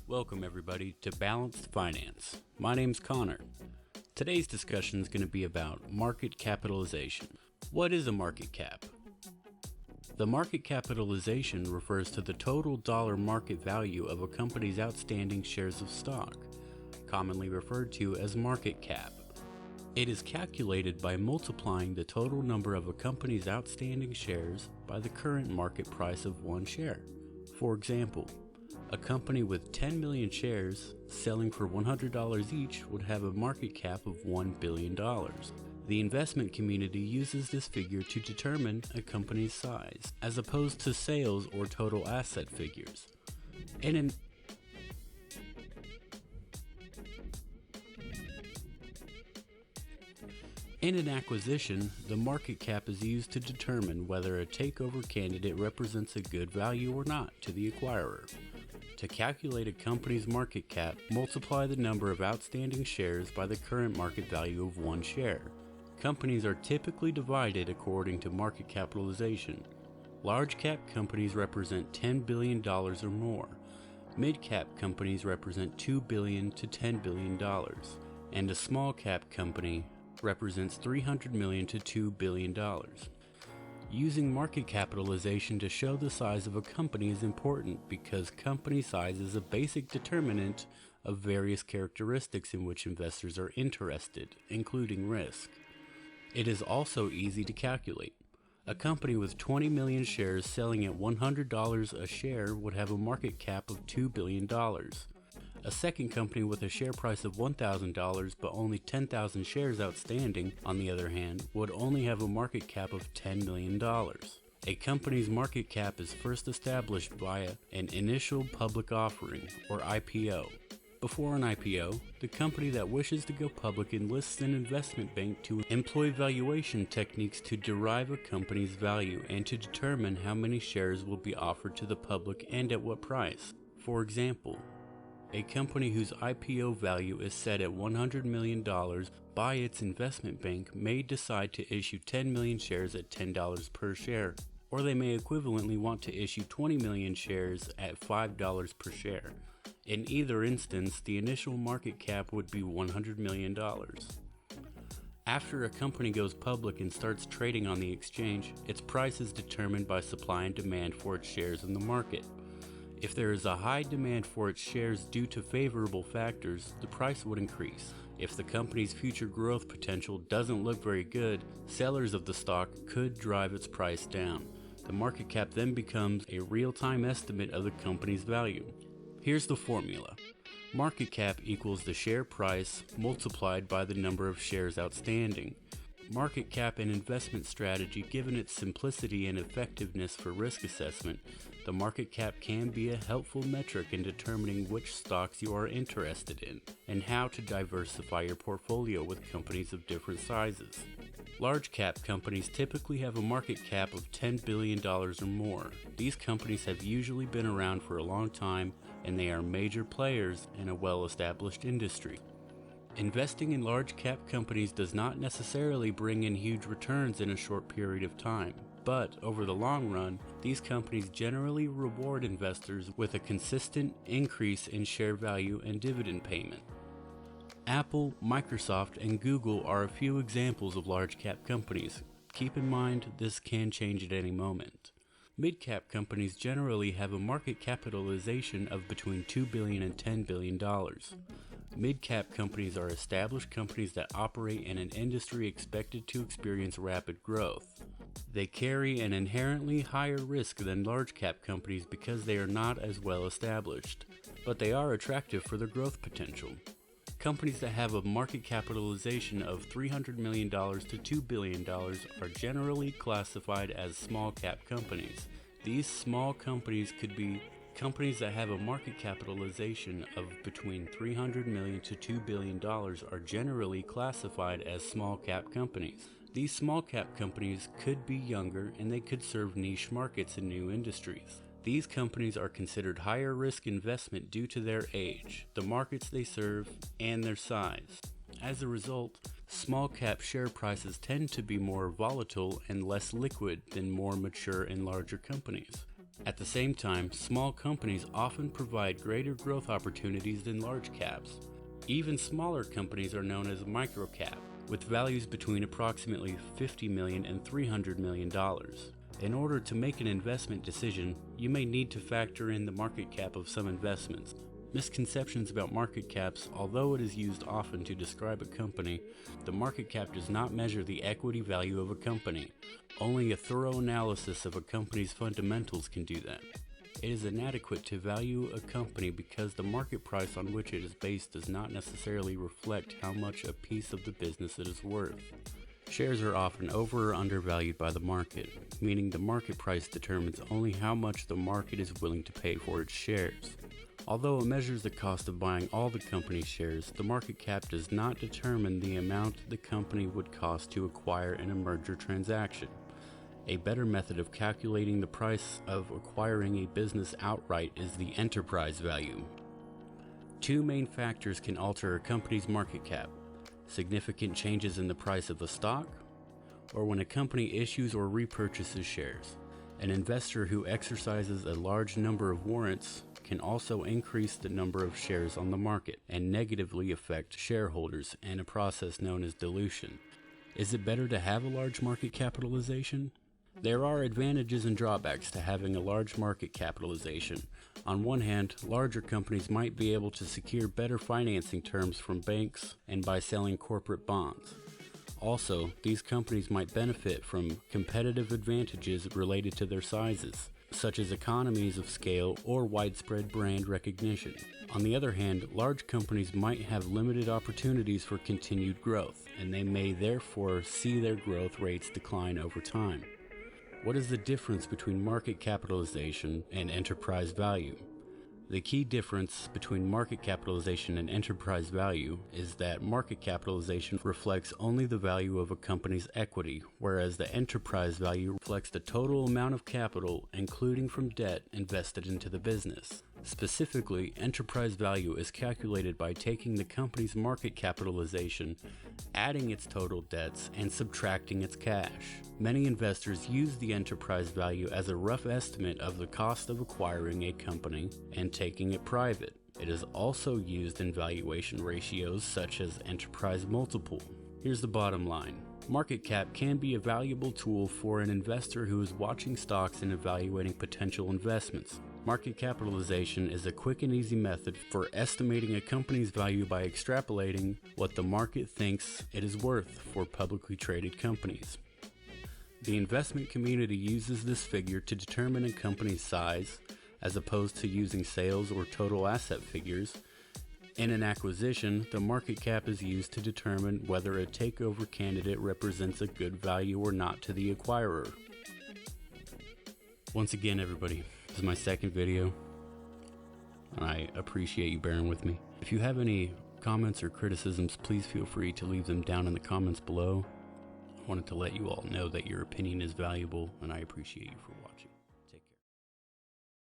Welcome everybody to Balanced Finance. My name's Connor. Today's discussion is going to be about market capitalization. What is a market cap? The market capitalization refers to the total dollar market value of a company's outstanding shares of stock, commonly referred to as market cap. It is calculated by multiplying the total number of a company's outstanding shares by the current market price of one share. For example, a company with 10 million shares selling for $100 each would have a market cap of $1 billion. The investment community uses this figure to determine a company's size, as opposed to sales or total asset figures. In an acquisition, the market cap is used to determine whether a takeover candidate represents a good value or not to the acquirer. To calculate a company's market cap, multiply the number of outstanding shares by the current market value of one share. Companies are typically divided according to market capitalization. Large cap companies represent $10 billion or more. Mid cap companies represent $2 billion to $10 billion. And a small cap company represents $300 million to $2 billion. Using market capitalization to show the size of a company is important because company size is a basic determinant of various characteristics in which investors are interested, including risk. It is also easy to calculate. A company with 20 million shares selling at $100 a share would have a market cap of $2 billion. A second company with a share price of $1,000 but only 10,000 shares outstanding, on the other hand, would only have a market cap of $10 million. A company's market cap is first established via an initial public offering, or IPO. Before an IPO, the company that wishes to go public enlists an investment bank to employ valuation techniques to derive a company's value and to determine how many shares will be offered to the public and at what price. For example, a company whose IPO value is set at $100 million by its investment bank may decide to issue 10 million shares at $10 per share, or they may equivalently want to issue 20 million shares at $5 per share. In either instance, the initial market cap would be $100 million. After a company goes public and starts trading on the exchange, its price is determined by supply and demand for its shares in the market. If there is a high demand for its shares due to favorable factors, the price would increase. If the company's future growth potential doesn't look very good, sellers of the stock could drive its price down. The market cap then becomes a real-time estimate of the company's value. Here's the formula. Market cap equals the share price multiplied by the number of shares outstanding. Market cap and investment strategy, given its simplicity and effectiveness for risk assessment, the market cap can be a helpful metric in determining which stocks you are interested in and how to diversify your portfolio with companies of different sizes. Large cap companies typically have a market cap of $10 billion or more. These companies have usually been around for a long time and they are major players in a well-established industry. Investing in large cap companies does not necessarily bring in huge returns in a short period of time, but over the long run, these companies generally reward investors with a consistent increase in share value and dividend payment. Apple, Microsoft, and Google are a few examples of large cap companies. Keep in mind, this can change at any moment. Mid-cap companies generally have a market capitalization of between $2 billion and $10 billion. Mid-cap companies are established companies that operate in an industry expected to experience rapid growth. They carry an inherently higher risk than large-cap companies because they are not as well established, but they are attractive for their growth potential. Companies that have a market capitalization of $300 million to $2 billion are generally classified as small cap companies. These small companies could be companies that have a market capitalization of between $300 million to $2 billion are generally classified as small cap companies. These small cap companies could be younger and they could serve niche markets in new industries. These companies are considered higher risk investment due to their age, the markets they serve, and their size. As a result, small cap share prices tend to be more volatile and less liquid than more mature and larger companies. At the same time, small companies often provide greater growth opportunities than large caps. Even smaller companies are known as microcap, with values between approximately $50 million and $300 million. In order to make an investment decision, you may need to factor in the market cap of some investments. Misconceptions about market caps: although it is used often to describe a company, the market cap does not measure the equity value of a company. Only a thorough analysis of a company's fundamentals can do that. It is inadequate to value a company because the market price on which it is based does not necessarily reflect how much a piece of the business it is worth. Shares are often over or undervalued by the market, meaning the market price determines only how much the market is willing to pay for its shares. Although it measures the cost of buying all the company's shares, the market cap does not determine the amount the company would cost to acquire in a merger transaction. A better method of calculating the price of acquiring a business outright is the enterprise value. Two main factors can alter a company's market cap: significant changes in the price of the stock, or when a company issues or repurchases shares. An investor who exercises a large number of warrants can also increase the number of shares on the market and negatively affect shareholders in a process known as dilution. Is it better to have a large market capitalization? There are advantages and drawbacks to having a large market capitalization. On one hand, larger companies might be able to secure better financing terms from banks and by selling corporate bonds. Also, these companies might benefit from competitive advantages related to their sizes, such as economies of scale or widespread brand recognition. On the other hand, large companies might have limited opportunities for continued growth, and they may therefore see their growth rates decline over time. What is the difference between market capitalization and enterprise value? The key difference between market capitalization and enterprise value is that market capitalization reflects only the value of a company's equity, whereas the enterprise value reflects the total amount of capital, including from debt, invested into the business. Specifically, enterprise value is calculated by taking the company's market capitalization, adding its total debts, and subtracting its cash. Many investors use the enterprise value as a rough estimate of the cost of acquiring a company and taking it private. It is also used in valuation ratios such as enterprise multiple. Here's the bottom line. Market cap can be a valuable tool for an investor who is watching stocks and evaluating potential investments. Market capitalization is a quick and easy method for estimating a company's value by extrapolating what the market thinks it is worth for publicly traded companies. The investment community uses this figure to determine a company's size, as opposed to using sales or total asset figures. In an acquisition, the market cap is used to determine whether a takeover candidate represents a good value or not to the acquirer. Once again, everybody, this is my second video, and I appreciate you bearing with me. If you have any comments or criticisms, please feel free to leave them down in the comments below. I wanted to let you all know that your opinion is valuable, and I appreciate you for watching.